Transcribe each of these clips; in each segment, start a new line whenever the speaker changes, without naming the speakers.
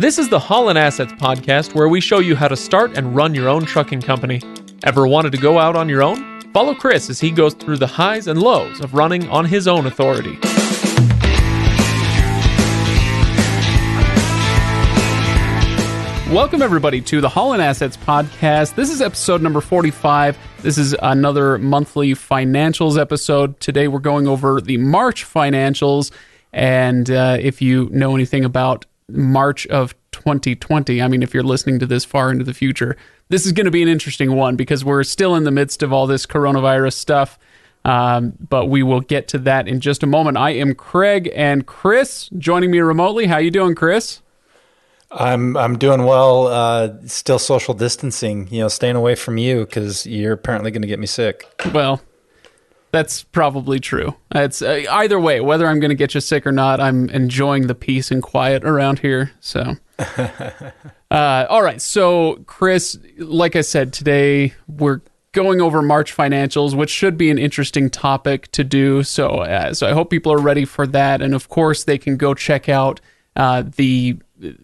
This is the Haulin Assets podcast where we show you how to start and run your own trucking company. Ever wanted to go out on your own? Follow Chris as he goes through the highs and lows of running on his own authority. Welcome, everybody, to the Haulin Assets podcast. This is episode number 45. This is another monthly financials episode. Today, we're going over the March financials. And if you know anything about March of 2020, I mean, if you're listening to this far into the future, this is going to be an interesting one because we're still in the midst of all this coronavirus stuff. But we will get to that in just a moment. I am Craig, and Chris joining me remotely. How you doing, Chris?
I'm doing well. Still social distancing, staying away from you because you're apparently going to get me sick.
Well, that's probably true. It's either way, whether I'm going to get you sick or not, I'm enjoying the peace and quiet around here. So, all right. So, Chris, like I said, today we're going over March financials, which should be an interesting topic to do. So I hope people are ready for that. And of course, they can go check out the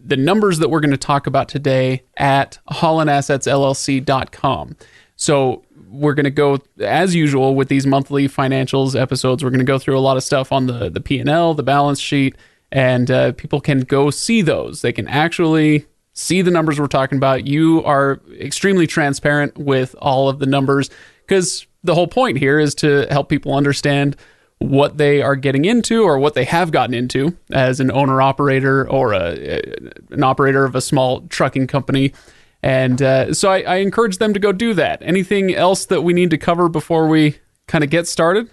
numbers that we're going to talk about today at haulinassetsllc.com. So we're going to go, as usual, with these monthly financials episodes. We're going to go through a lot of stuff on the P&L, the balance sheet, and people can go see those. They can actually see the numbers we're talking about. You are extremely transparent with all of the numbers because the whole point here is to help people understand what they are getting into or what they have gotten into as an owner-operator or an operator of a small trucking company. And so I encourage them to go do that. Anything else that we need to cover before we kind of get started?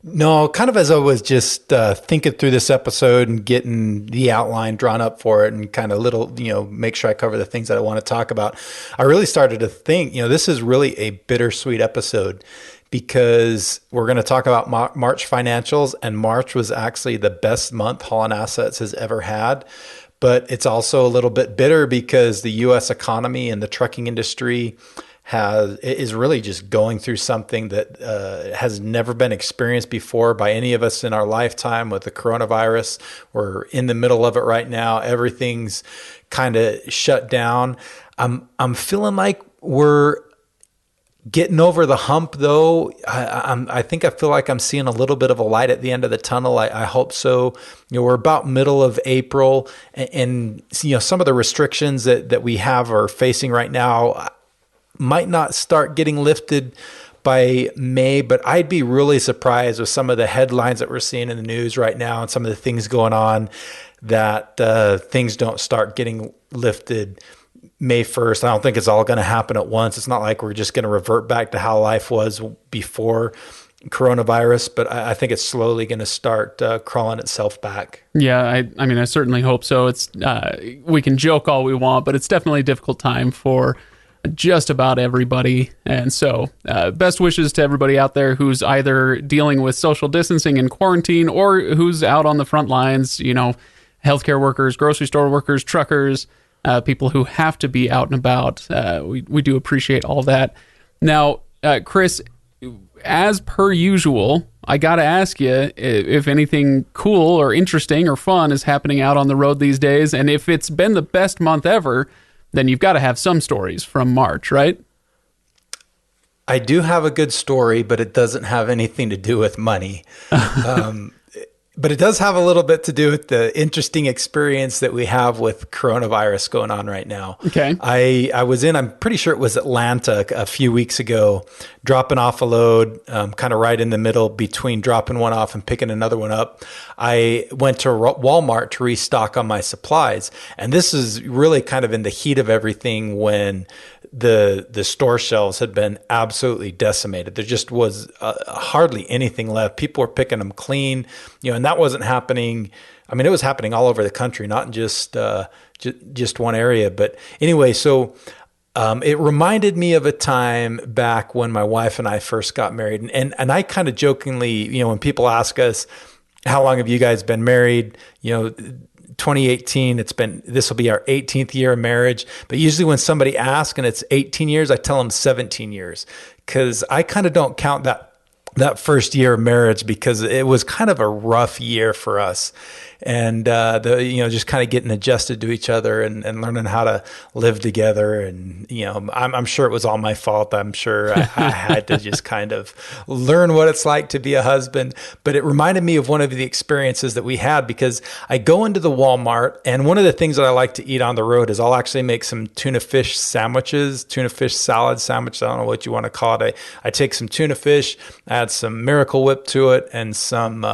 No, kind of as I was just thinking through this episode and getting the outline drawn up for it and kind of make sure I cover the things that I want to talk about, I really started to think, this is really a bittersweet episode because we're going to talk about March financials, and March was actually the best month Haulin Assets has ever had. But it's also a little bit bitter because the U.S. economy and the trucking industry is really just going through something that has never been experienced before by any of us in our lifetime with the coronavirus. We're in the middle of it right now. Everything's kind of shut down. I'm feeling like we're getting over the hump, though. I feel like I'm seeing a little bit of a light at the end of the tunnel. I hope so. We're about middle of April, and some of the restrictions that we have are facing right now might not start getting lifted by May, but I'd be really surprised with some of the headlines that we're seeing in the news right now and some of the things going on that things don't start getting lifted May 1st. I don't think it's all going to happen at once. It's not like we're just going to revert back to how life was before coronavirus, but I think it's slowly going to start crawling itself back. Yeah,
I mean, I certainly hope so. It's we can joke all we want, but it's definitely a difficult time for just about everybody. And so best wishes to everybody out there who's either dealing with social distancing and quarantine or who's out on the front lines, healthcare workers, grocery store workers, truckers, people who have to be out and about. We do appreciate all that. Now, Chris, as per usual, I got to ask you if anything cool or interesting or fun is happening out on the road these days. And if it's been the best month ever, then you've got to have some stories from March, right?
I do have a good story, but it doesn't have anything to do with money. But it does have a little bit to do with the interesting experience that we have with coronavirus going on right now.
Okay.
I was I'm pretty sure it was Atlanta a few weeks ago, dropping off a load, kind of right in the middle between dropping one off and picking another one up. I went to Walmart to restock on my supplies. And this is really kind of in the heat of everything when the store shelves had been absolutely decimated. There just was hardly anything left. People were picking them clean, and that wasn't happening. I mean, it was happening all over the country, not just one area. But anyway, so it reminded me of a time back when my wife and I first got married. And I kind of jokingly, when people ask us, how long have you guys been married? 2018, this will be our 18th year of marriage. But usually when somebody asks and it's 18 years, I tell them 17 years because I kind of don't count that first year of marriage because it was kind of a rough year for us. and just kind of getting adjusted to each other and learning how to live together. And I'm sure it was all my fault. I'm sure I had to just kind of learn what it's like to be a husband. But it reminded me of one of the experiences that we had, because I go into the Walmart, and one of the things that I like to eat on the road is I'll actually make some tuna fish sandwiches, tuna fish salad sandwich. I don't know what you want to call it. I take some tuna fish, add some Miracle Whip to it, and some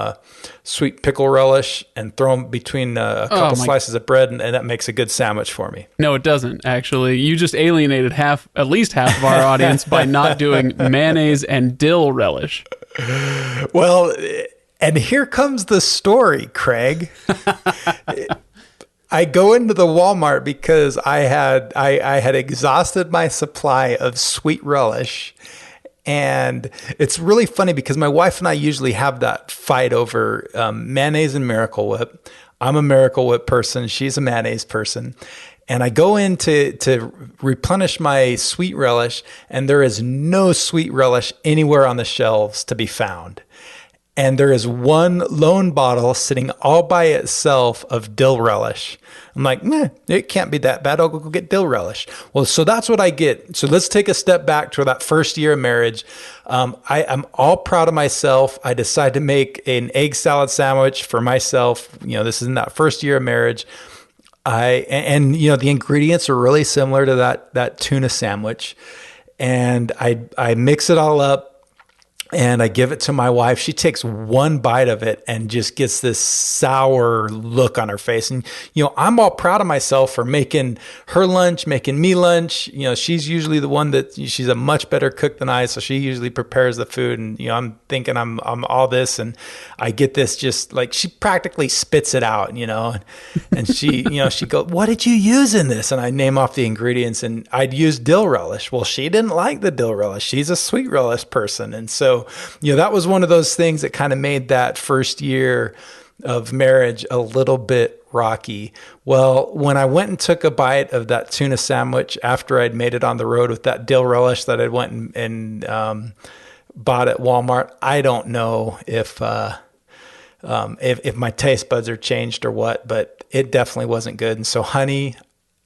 sweet pickle relish, and throw them between a couple slices of bread, and that makes a good sandwich for me.
No, it doesn't, actually. You just alienated at least half of our audience by not doing mayonnaise and dill relish.
Well, and here comes the story, Craig. I go into the Walmart because I had exhausted my supply of sweet relish. And it's really funny because my wife and I usually have that fight over mayonnaise and Miracle Whip. I'm a Miracle Whip person. She's a mayonnaise person. And I go in to replenish my sweet relish, and there is no sweet relish anywhere on the shelves to be found. And there is one lone bottle sitting all by itself of dill relish. I'm like, it can't be that bad. I'll go get dill relish. Well, so that's what I get. So let's take a step back to that first year of marriage. I'm all proud of myself. I decide to make an egg salad sandwich for myself. This is in that first year of marriage. The ingredients are really similar to that tuna sandwich. And I mix it all up. And I give it to my wife. She takes one bite of it and just gets this sour look on her face. And, I'm all proud of myself for making her lunch, making me lunch. She's usually the one she's a much better cook than I. So she usually prepares the food. And, I'm thinking I'm all this. And I get this just like, she practically spits it out, and she, she goes, "What did you use in this?" And I name off the ingredients, and I'd use dill relish. Well, she didn't like the dill relish. She's a sweet relish person. And so, that was one of those things that kind of made that first year of marriage a little bit rocky. Well, when I went and took a bite of that tuna sandwich after I'd made it on the road with that dill relish that I went and bought at Walmart, I don't know if my taste buds are changed or what, but it definitely wasn't good. And so, honey,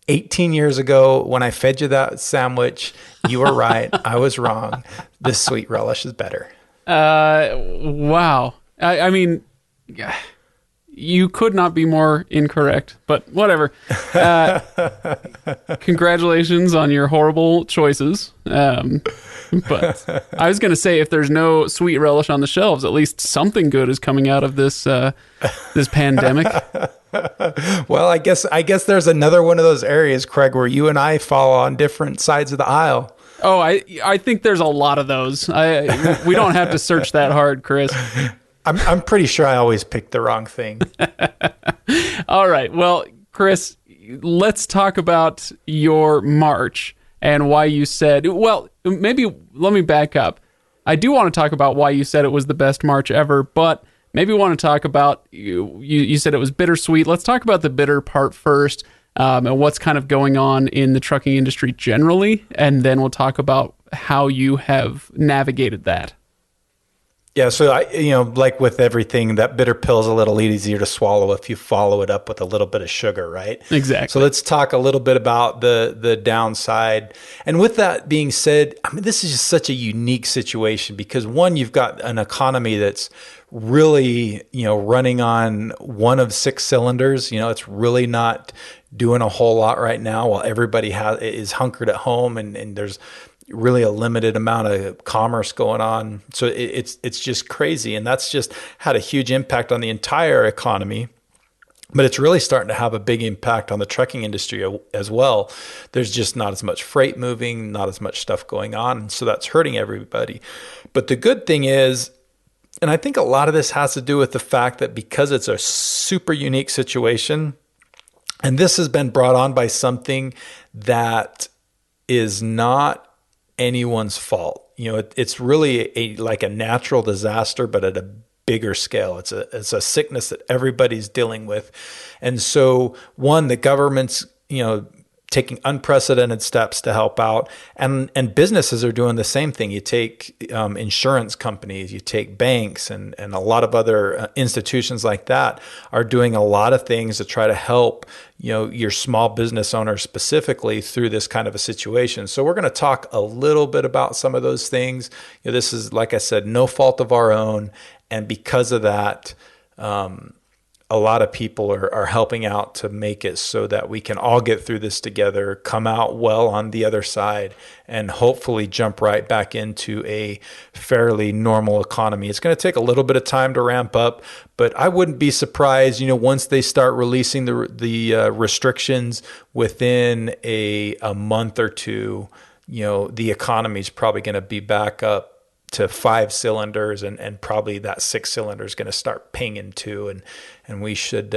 18 years ago, when I fed you that sandwich, you were right. I was wrong. This sweet relish is better.
Wow. I mean, you could not be more incorrect, but whatever. Congratulations on your horrible choices. But I was going to say, if there's no sweet relish on the shelves, at least something good is coming out of this pandemic.
Well, I guess there's another one of those areas, Craig, where you and I fall on different sides of the aisle.
Oh, I think there's a lot of those. We don't have to search that hard, Chris.
I'm pretty sure I always pick the wrong thing.
All right. Well, Chris, let's talk about your March and why you said, well, maybe let me back up. I do want to talk about why you said it was the best March ever, but maybe we want to talk about, you said it was bittersweet. Let's talk about the bitter part first, and what's kind of going on in the trucking industry generally, and then we'll talk about how you have navigated that.
Yeah, so like with everything, that bitter pill is a little easier to swallow if you follow it up with a little bit of sugar, right?
Exactly.
So let's talk a little bit about the downside. And with that being said, I mean, this is just such a unique situation because one, you've got an economy that's really, running on one of 6 cylinders. It's really not doing a whole lot right now while everybody is hunkered at home and there's really a limited amount of commerce going on. So it's just crazy. And that's just had a huge impact on the entire economy. But it's really starting to have a big impact on the trucking industry as well. There's just not as much freight moving, not as much stuff going on. So that's hurting everybody. But the good thing is, and I think a lot of this has to do with the fact that because it's a super unique situation, and this has been brought on by something that is not anyone's fault. It's really like a natural disaster, but at a bigger scale. It's a sickness that everybody's dealing with. And so one, the government's, taking unprecedented steps to help out. And businesses are doing the same thing. You take insurance companies, you take banks, and a lot of other institutions like that are doing a lot of things to try to help, your small business owners specifically through this kind of a situation. So we're going to talk a little bit about some of those things. This is, like I said, no fault of our own. And because of that, a lot of people are helping out to make it so that we can all get through this together, come out well on the other side, and hopefully jump right back into a fairly normal economy. It's going to take a little bit of time to ramp up, but I wouldn't be surprised, once they start releasing the restrictions within a month or two, the economy is probably going to be back up to 5 cylinders, and probably that 6 cylinder is going to start pinging too, and we should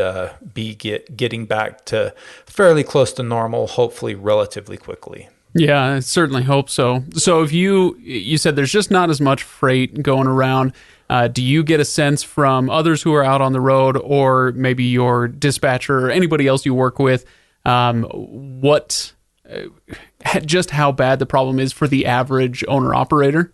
be getting back to fairly close to normal, hopefully relatively quickly.
Yeah, I certainly hope so. So if you said there's just not as much freight going around, do you get a sense from others who are out on the road, or maybe your dispatcher or anybody else you work with, just how bad the problem is for the average owner operator?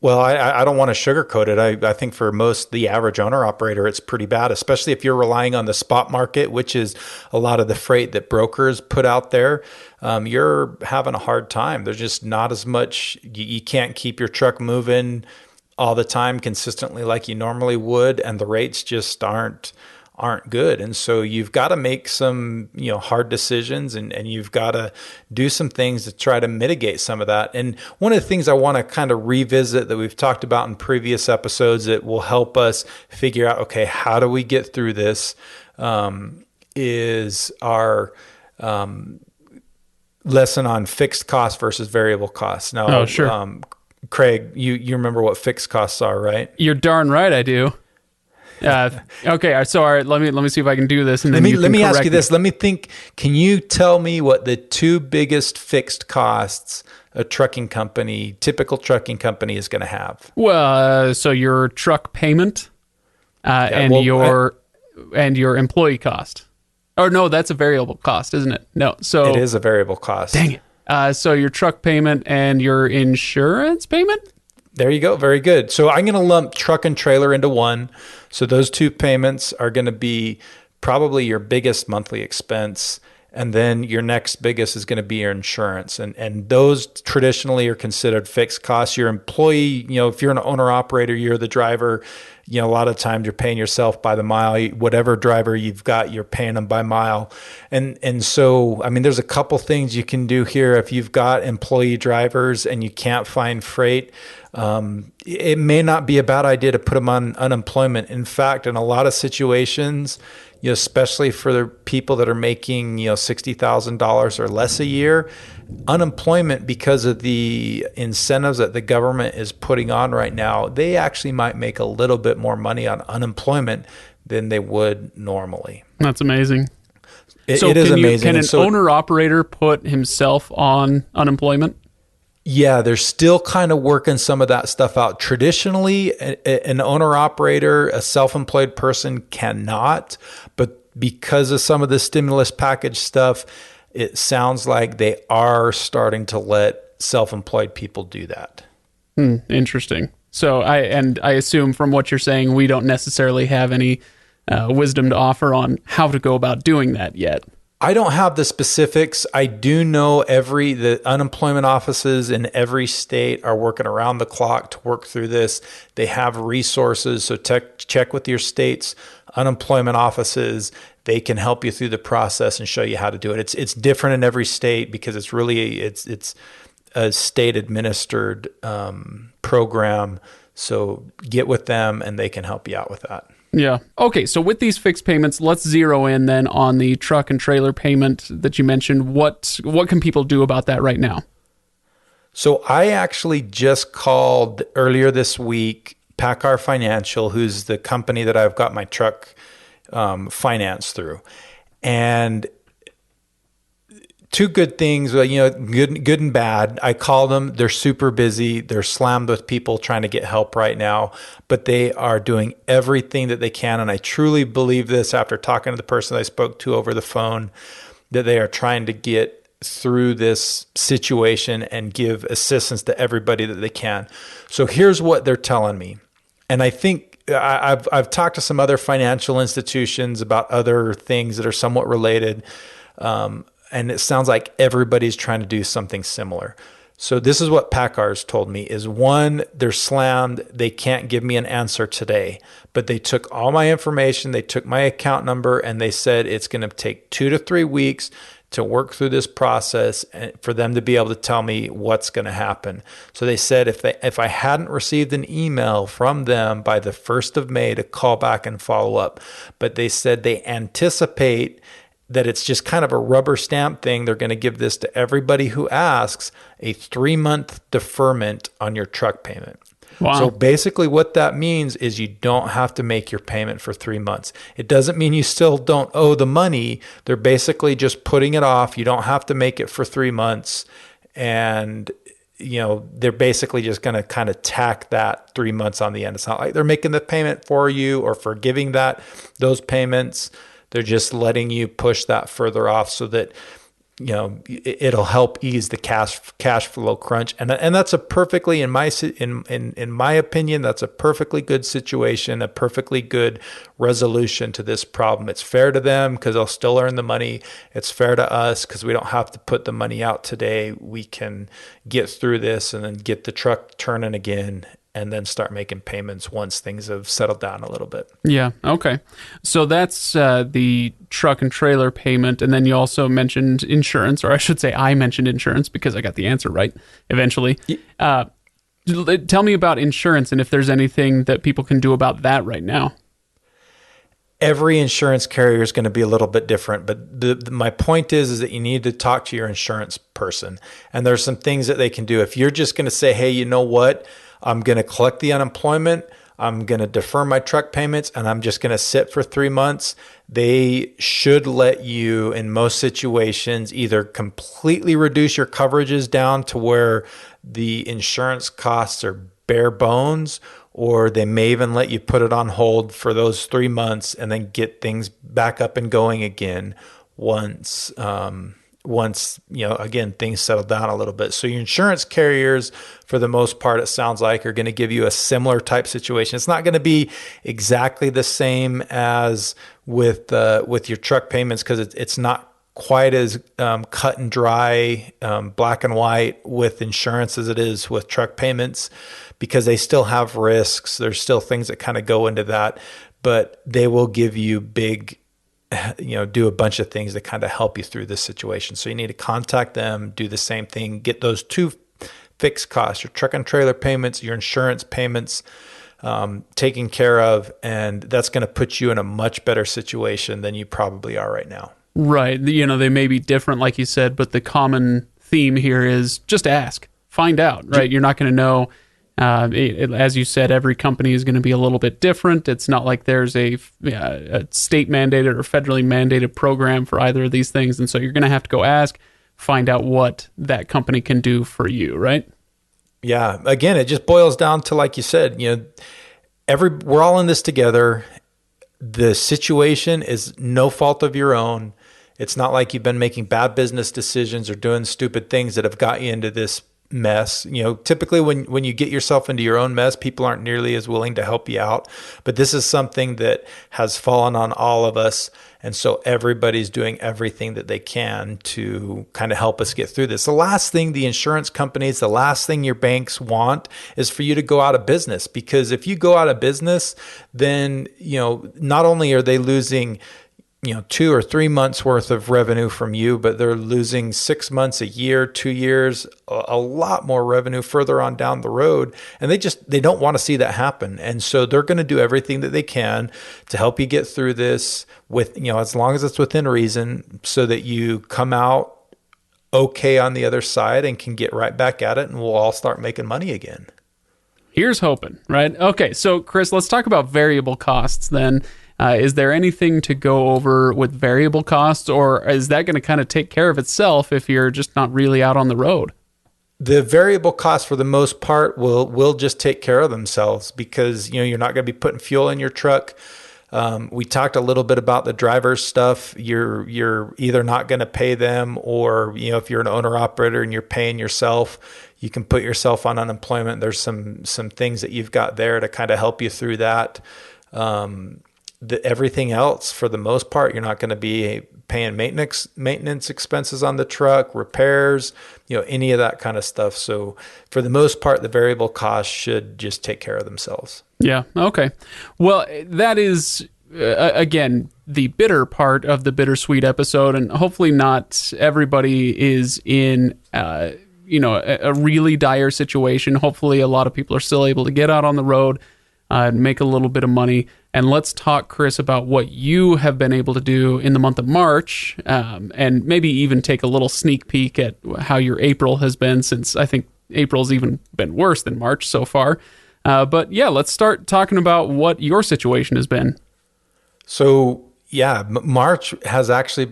Well, I don't want to sugarcoat it. I think for the average owner operator, it's pretty bad, especially if you're relying on the spot market, which is a lot of the freight that brokers put out there. You're having a hard time. There's just not as much. You can't keep your truck moving all the time consistently like you normally would, and the rates just aren't good. And so you've got to make some, hard decisions, and you've got to do some things to try to mitigate some of that. And one of the things I want to kind of revisit that we've talked about in previous episodes that will help us figure out, okay, how do we get through this, is our lesson on fixed costs versus variable costs. Now,
sure.
Craig, you remember what fixed costs are, right?
You're darn right I do. Okay, so all right, let me see if I can do this, and then
let me ask you this. Let me think. Can you tell me what the 2 biggest fixed costs a typical trucking company is going to have?
Well, so your truck payment, and your employee cost. Or no, that's a variable cost, isn't it? No, so
it is a variable cost.
Dang it. So your truck payment and your insurance payment.
There you go. Very good. So I'm going to lump truck and trailer into one. So those 2 payments are going to be probably your biggest monthly expense. And then your next biggest is going to be your insurance. And those traditionally are considered fixed costs. Your employee, if you're an owner operator, you're the driver, a lot of times you're paying yourself by the mile. Whatever driver you've got, you're paying them by mile. And so, there's a couple things you can do here. If you've got employee drivers and you can't find freight, it may not be a bad idea to put them on unemployment. In fact, in a lot of situations, especially for the people that are making, $60,000 or less a year, unemployment, because of the incentives that the government is putting on right now, they actually might make a little bit more money on unemployment than they would normally.
That's amazing.
It is amazing.
Can an owner operator put himself on unemployment?
Yeah, they're still kind of working some of that stuff out. Traditionally, an owner-operator, a self-employed person cannot, but because of some of the stimulus package stuff, it sounds like they are starting to let self-employed people do that.
Interesting. So I assume from what you're saying, we don't necessarily have any wisdom to offer on how to go about doing that yet.
I don't have the specifics. I do know the unemployment offices in every state are working around the clock to work through this. They have resources. So check with your state's unemployment offices. They can help you through the process and show you how to do it. It's different in every state because it's a state administered program. So get with them and they can help you out with that.
Yeah. Okay, so with these fixed payments, let's zero in then on the truck and trailer payment that you mentioned. What can people do about that right now?
So I actually just called earlier this week PACCAR Financial, who's the company that I've got my truck financed through. And 2 good things, good and bad. I call them. They're super busy. They're slammed with people trying to get help right now, but they are doing everything that they can. And I truly believe this after talking to the person I spoke to over the phone. that they are trying to get through this situation and give assistance to everybody that they can. So here's what they're telling me. And I think I've talked to some other financial institutions about other things that are somewhat related. And it sounds like everybody's trying to do something similar. So this is what PACCAR's told me is, one, they're slammed. They can't give me an answer today, but they took all my information. They took my account number and they said it's going to take 2 to 3 weeks to work through this process and for them to be able to tell me what's going to happen. So they said if I hadn't received an email from them by the 1st of May to call back and follow up, but they said they anticipate that it's just kind of a rubber stamp thing. They're going to give this to everybody who asks, a 3-month deferment on your truck payment.
Wow.
So basically what that means is you don't have to make your payment for 3 months. It doesn't mean you still don't owe the money. They're basically just putting it off. You don't have to make it for 3 months. And they're basically just going to kind of tack that 3 months on the end. It's not like they're making the payment for you or forgiving those payments. They're just letting you push that further off so that, it'll help ease the cash flow crunch. And that's a perfectly, in my opinion, that's a perfectly good situation, a perfectly good resolution to this problem. It's fair to them because they'll still earn the money. It's fair to us because we don't have to put the money out today. We can get through this and then get the truck turning again, and then start making payments once things have settled down a little bit.
Yeah, okay. So that's the truck and trailer payment, and then you also mentioned insurance, or I should say I mentioned insurance because I got the answer right eventually. Tell me about insurance and if there's anything that people can do about that right now.
Every insurance carrier is going to be a little bit different, but my point is that you need to talk to your insurance person, and there's some things that they can do. If you're just going to say, hey, you know what? I'm going to collect the unemployment, I'm going to defer my truck payments, and I'm just going to sit for 3 months. They should let you, in most situations, either completely reduce your coverages down to where the insurance costs are bare bones, or they may even let you put it on hold for those 3 months and then get things back up and going again once again, things settle down a little bit. So your insurance carriers, for the most part, it sounds like, are going to give you a similar type situation. It's not going to be exactly the same as with your truck payments because it's not quite as cut and dry, black and white with insurance as it is with truck payments, because they still have risks. There's still things that kind of go into that, but they will give you do a bunch of things that kind of help you through this situation. So you need to contact them, do the same thing, get those 2 fixed costs, your truck and trailer payments, your insurance payments taken care of. And that's going to put you in a much better situation than you probably are right now.
Right. They may be different, like you said, but the common theme here is just ask, find out, right? You're not going to know. As you said, every company is going to be a little bit different. It's not like there's a state mandated or federally mandated program for either of these things. And so you're going to have to go ask, find out what that company can do for you, right?
Yeah. Again, it just boils down to, like you said, we're all in this together. The situation is no fault of your own. It's not like you've been making bad business decisions or doing stupid things that have got you into this mess. Typically when you get yourself into your own mess, people aren't nearly as willing to help you out. But this is something that has fallen on all of us. And so everybody's doing everything that they can to kind of help us get through this. The last thing the insurance companies, the last thing your banks want is for you to go out of business. Because if you go out of business, then, not only are they losing 2 or 3 months worth of revenue from you, but they're losing 6 months, a year, 2 years, a lot more revenue further on down the road. And they don't want to see that happen. And so they're going to do everything that they can to help you get through this with, as long as it's within reason, so that you come out okay on the other side and can get right back at it, and we'll all start making money again.
Here's hoping, right? Okay. So Chris, let's talk about variable costs then. Is there anything to go over with variable costs, or is that going to kind of take care of itself if you're just not really out on the road?
The variable costs, for the most part, will just take care of themselves because you're not going to be putting fuel in your truck. We talked a little bit about the driver stuff. You're either not going to pay them, or if you're an owner operator and you're paying yourself, you can put yourself on unemployment. There's some things that you've got there to kind of help you through that. Everything else, for the most part, you're not going to be paying maintenance expenses on the truck, repairs, any of that kind of stuff. So for the most part, the variable costs should just take care of themselves.
Yeah. Okay. Well, that is, again, the bitter part of the bittersweet episode, and hopefully not everybody is in, a really dire situation. Hopefully a lot of people are still able to get out on the road and make a little bit of money. And let's talk, Chris, about what you have been able to do in the month of March, and maybe even take a little sneak peek at how your April has been, since I think April's even been worse than March so far. But yeah, let's start talking about what your situation has been.
So yeah, March was actually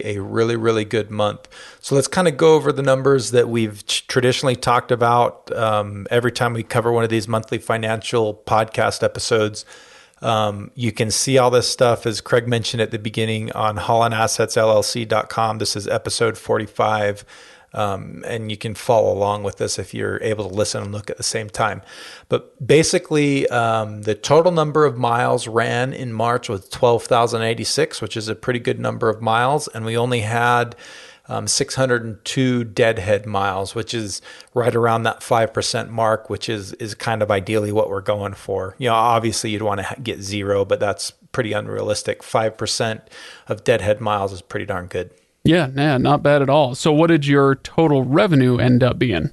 a really, really good month. So let's kind of go over the numbers that we've traditionally talked about every time we cover one of these monthly financial podcast episodes. You can see all this stuff, as Craig mentioned at the beginning, on haulinassetsllc.com. This is episode 45. And you can follow along with this if you're able to listen and look at the same time. But basically, the total number of miles ran in March was 12,086, which is a pretty good number of miles. And we only had 602 deadhead miles, which is right around that 5% mark, which is kind of ideally what we're going for. Obviously you'd want to get zero, but that's pretty unrealistic. 5% of deadhead miles is pretty darn good.
Yeah, not bad at all. So what did your total revenue end up being?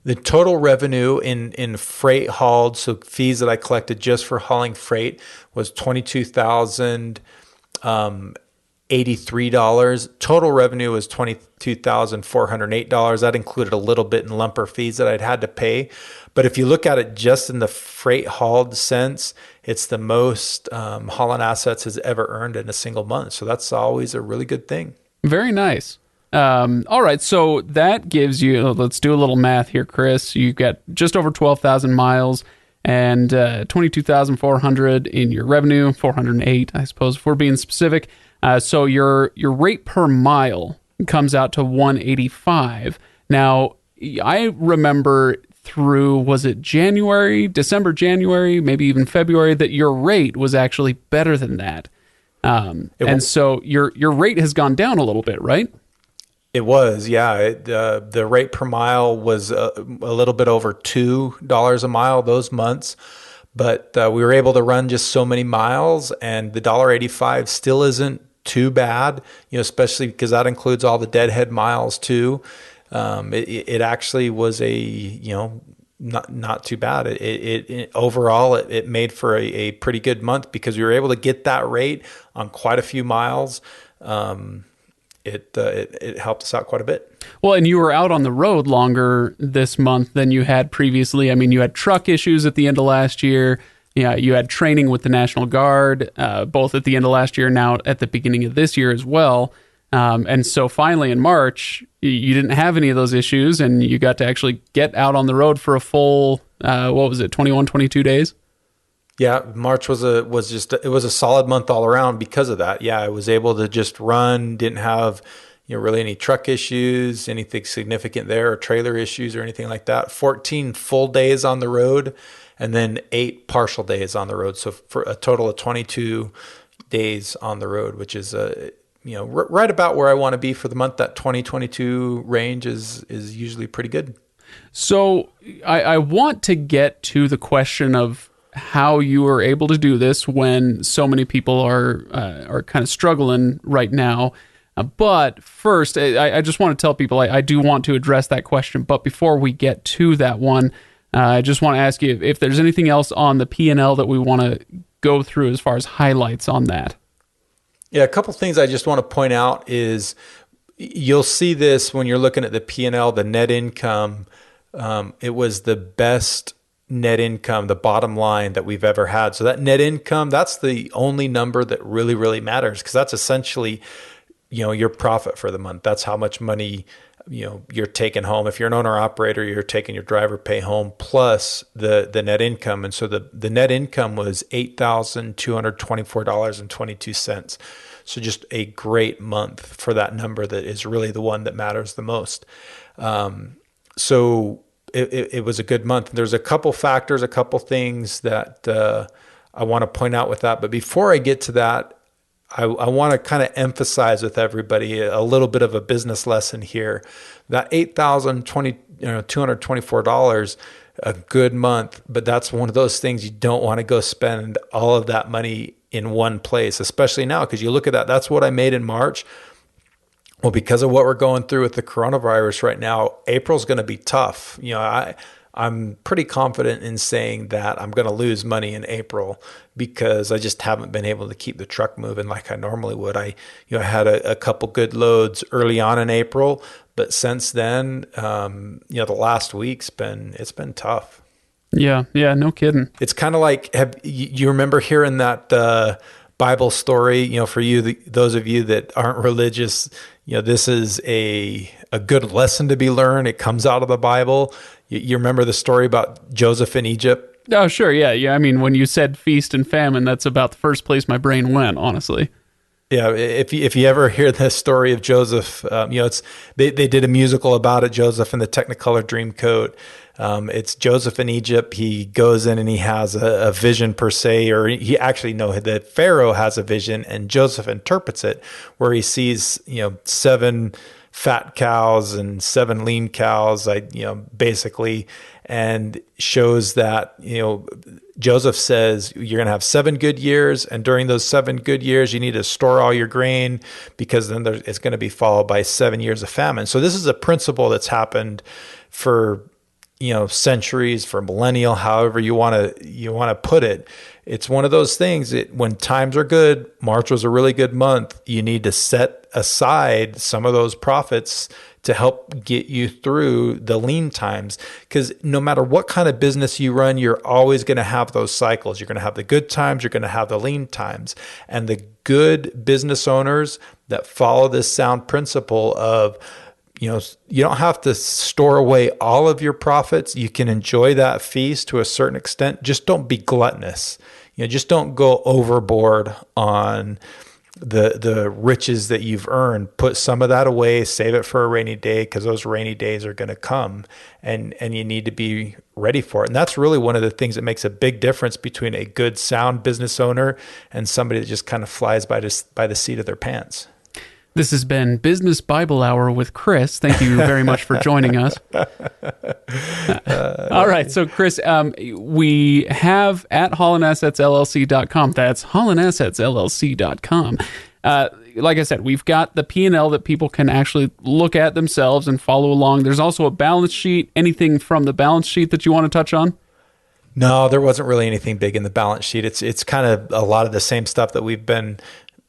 The total revenue in freight hauled, so fees that I collected just for hauling freight, was $22,083. Total revenue was $22,408. That included a little bit in lumper fees that I'd had to pay. But if you look at it just in the freight hauled sense, it's the most Haulin Assets has ever earned in a single month. So that's always a really good thing. Very
nice. All right, so that gives you, let's do a little math here, Chris. You got just over 12,000 miles and 22,400 in your revenue, 408, I suppose, if we're being specific. So your rate per mile comes out to 185. Now, I remember through, was it December, January, maybe even February, that your rate was actually better than that. And so your rate has gone down a little bit, right?
It was, yeah. The rate per mile was a little bit over $2 a mile those months, but we were able to run just so many miles, and the $1.85 still isn't too bad, especially because that includes all the deadhead miles too. It actually was not too bad. It overall it made for a pretty good month because we were able to get that rate on quite a few miles. It helped us out quite a bit.
Well, and you were out on the road longer this month than you had previously. I mean, you had truck issues at the end of last year. Yeah, you had training with the National Guard, both at the end of last year and now at the beginning of this year as well. And so finally in March, you didn't have any of those issues, and you got to actually get out on the road for a full, 21, 22 days?
Yeah, March was a solid month all around because of that. Yeah, I was able to just run, didn't have really any truck issues, anything significant there, or trailer issues or anything like that. 14 full days on the road, and then 8 partial days on the road. So for a total of 22 days on the road, which is right about where I want to be for the month. That 2022 range is usually pretty good.
So I want to get to the question of how you are able to do this when so many people are kind of struggling right now. But first, I just want to tell people I do want to address that question. But before we get to that one, I just want to ask you if there's anything else on the P&L that we want to go through as far as highlights on that.
Yeah, a couple things I just want to point out is you'll see this when you're looking at the P&L, the net income. It was the best net income, the bottom line that we've ever had. So that net income, that's the only number that really, really matters, because that's essentially, your profit for the month. That's how much money you're taking home. If you're an owner operator, you're taking your driver pay home plus the net income. And so the net income was $8,224.22. So just a great month for that number that is really the one that matters the most. So it was a good month. There's a couple factors, a couple things that I want to point out with that. But before I get to that, I want to kind of emphasize with everybody a little bit of a business lesson here. That $8,224, a good month, but that's one of those things you don't want to go spend all of that money in one place, especially now, because you look at that. That's what I made in March. Well, because of what we're going through with the coronavirus right now, April's going to be tough. I'm pretty confident in saying that I'm going to lose money in April because I just haven't been able to keep the truck moving like I normally would. I had a couple good loads early on in April, but since then, the last week's been tough.
Yeah, no kidding.
It's kind of like, you remember hearing that Bible story? For you, those of you that aren't religious, this is a good lesson to be learned. It comes out of the Bible. You remember the story about Joseph in Egypt?
Oh, sure. Yeah. I mean, when you said feast and famine, that's about the first place my brain went, honestly.
Yeah. If you ever hear the story of Joseph, they did a musical about it, Joseph and the Technicolor Dreamcoat. It's Joseph in Egypt. He goes in and he has a vision per se, or he actually, no, the Pharaoh has a vision and Joseph interprets it where he sees, 7 fat cows and 7 lean cows, basically, and shows that, Joseph says you're going to have 7 good years. And during those 7 good years, you need to store all your grain because then it's going to be followed by 7 years of famine. So this is a principle that's happened for, centuries, for millennial, however you want to put it. It's one of those things that when times are good, March was a really good month, you need to set aside some of those profits to help get you through the lean times. Because no matter what kind of business you run, you're always going to have those cycles. You're going to have the good times, you're going to have the lean times. And the good business owners that follow this sound principle of, you don't have to store away all of your profits. You can enjoy that feast to a certain extent. Just don't be gluttonous. Just don't go overboard on the riches that you've earned. Put some of that away, save it for a rainy day, because those rainy days are going to come and you need to be ready for it. And that's really one of the things that makes a big difference between a good, sound business owner and somebody that just kind of flies by the seat of their pants.
This has been Business Bible Hour with Chris. Thank you very much for joining us. All right. So, Chris, we have at HaulinAssetsLLC.com. That's HaulinAssetsLLC.com. Like I said, we've got the P&L that people can actually look at themselves and follow along. There's also a balance sheet. Anything from the balance sheet that you want to touch on?
No, there wasn't really anything big in the balance sheet. It's kind of a lot of the same stuff that we've been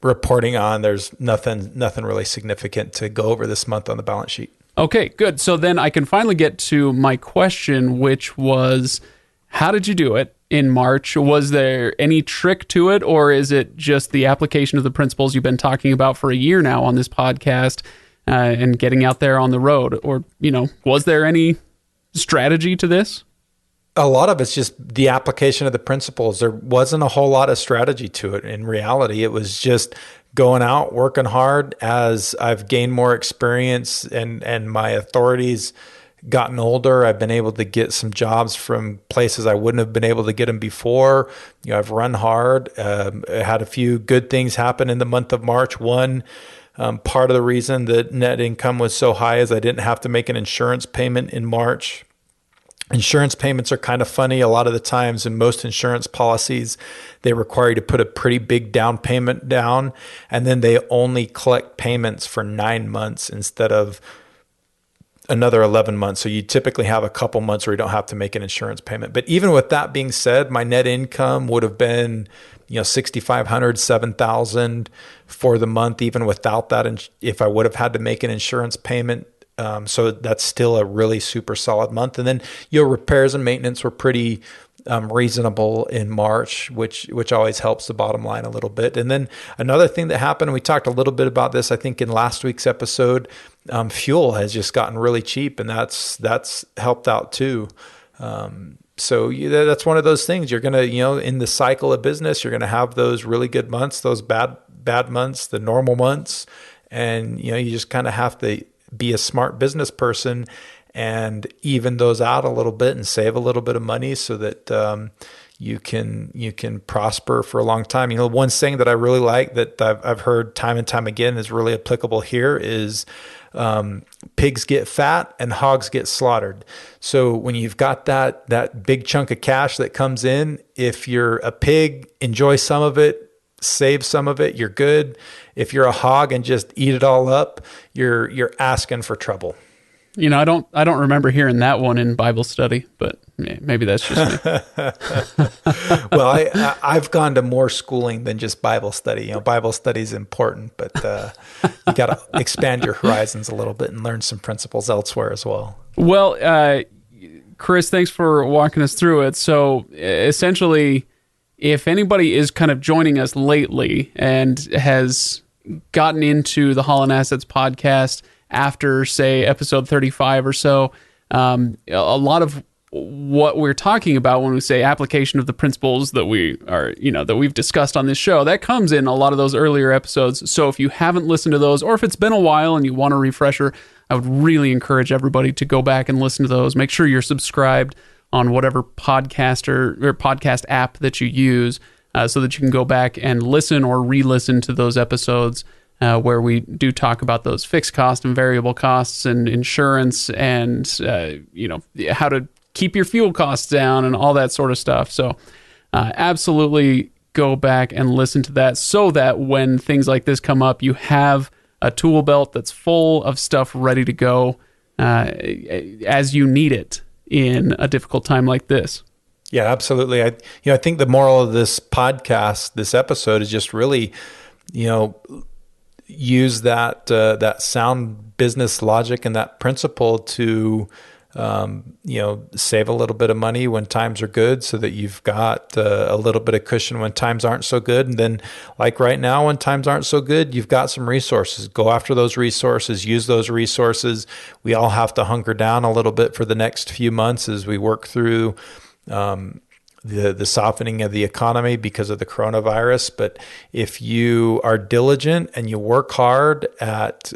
reporting on. There's nothing really significant to go over this month on the balance sheet.
Okay, good. So then I can finally get to my question, which was, how did you do it in March? Was there any trick to it, or is it just the application of the principles you've been talking about for a year now on this podcast and getting out there on the road? Or, was there any strategy to this?
A lot of it's just the application of the principles. There wasn't a whole lot of strategy to it. In reality, it was just going out, working hard. As I've gained more experience and my authority's gotten older, I've been able to get some jobs from places I wouldn't have been able to get them before. I've run hard. I had a few good things happen in the month of March. One, part of the reason that net income was so high is I didn't have to make an insurance payment in March. Insurance payments are kind of funny. A lot of the times in most insurance policies, they require you to put a pretty big down payment down, and then they only collect payments for 9 months instead of another 11 months. So you typically have a couple months where you don't have to make an insurance payment. But even with that being said, my net income would have been, $6,500, $7,000 for the month, even without that. And if I would have had to make an insurance payment, so that's still a really super solid month. And then, repairs and maintenance were pretty reasonable in March, which always helps the bottom line a little bit. And then another thing that happened, we talked a little bit about this, I think, in last week's episode. Fuel has just gotten really cheap, and that's helped out too. So that's one of those things. You're gonna, in the cycle of business, you're gonna have those really good months, those bad months, the normal months, and you just kind of have to be a smart business person and even those out a little bit and save a little bit of money so that you can prosper for a long time. One saying that I really like that I've heard time and time again is really applicable here is pigs get fat and hogs get slaughtered. So when you've got that big chunk of cash that comes in, if you're a pig, enjoy some of it, save some of it, you're good. If you're a hog and just eat it all up, you're asking for trouble.
I don't remember hearing that one in Bible study, but maybe that's just me.
Well, I've gone to more schooling than just Bible study. Bible study is important, but you got to expand your horizons a little bit and learn some principles elsewhere as well.
Well, Chris, thanks for walking us through it. So essentially, if anybody is kind of joining us lately and has gotten into the Haulin Assets podcast after, say, episode 35 or so, a lot of what we're talking about when we say application of the principles that that we've discussed on this show, that comes in a lot of those earlier episodes. So if you haven't listened to those, or if it's been a while and you want a refresher, I would really encourage everybody to go back and listen to those. Make sure you're subscribed on whatever podcast or podcast app that you use, so that you can go back and listen or re-listen to those episodes where we do talk about those fixed cost and variable costs and insurance and how to keep your fuel costs down and all that sort of stuff. So absolutely go back and listen to that so that when things like this come up, you have a tool belt that's full of stuff ready to go as you need it in a difficult time like this.
Yeah, absolutely. I think the moral of this podcast, this episode, is just really, use that sound business logic and that principle to, save a little bit of money when times are good so that you've got a little bit of cushion when times aren't so good. And then like right now, when times aren't so good, you've got some resources. Go after those resources, use those resources. We all have to hunker down a little bit for the next few months as we work through the softening of the economy because of the coronavirus. But if you are diligent and you work hard at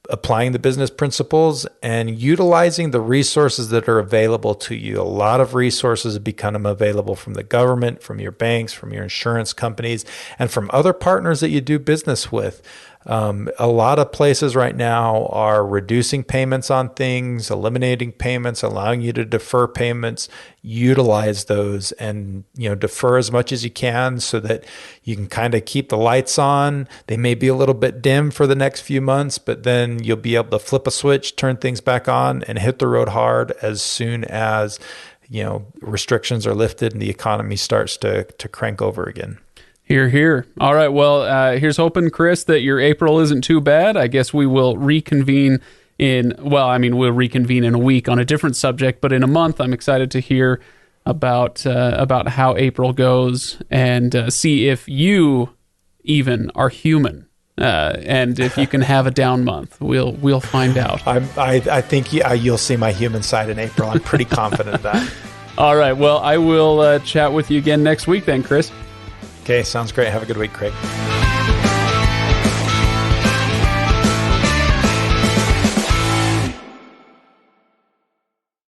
applying the business principles and utilizing the resources that are available to you, a lot of resources become available from the government, from your banks, from your insurance companies, and from other partners that you do business with. A lot of places right now are reducing payments on things, eliminating payments, allowing you to defer payments. Utilize those and, defer as much as you can so that you can kind of keep the lights on. They may be a little bit dim for the next few months, but then you'll be able to flip a switch, turn things back on, and hit the road hard as soon as, restrictions are lifted and the economy starts to crank over again.
Hear, hear. All right. Well, here's hoping, Chris, that your April isn't too bad. I guess we will reconvene we'll reconvene in a week on a different subject, but in a month, I'm excited to hear about how April goes and see if you even are human. And if you can have a down month, we'll find out.
I think you'll see my human side in April. I'm pretty confident of that.
All right. Well, I will chat with you again next week then, Chris.
Okay, sounds great. Have a good week, Craig.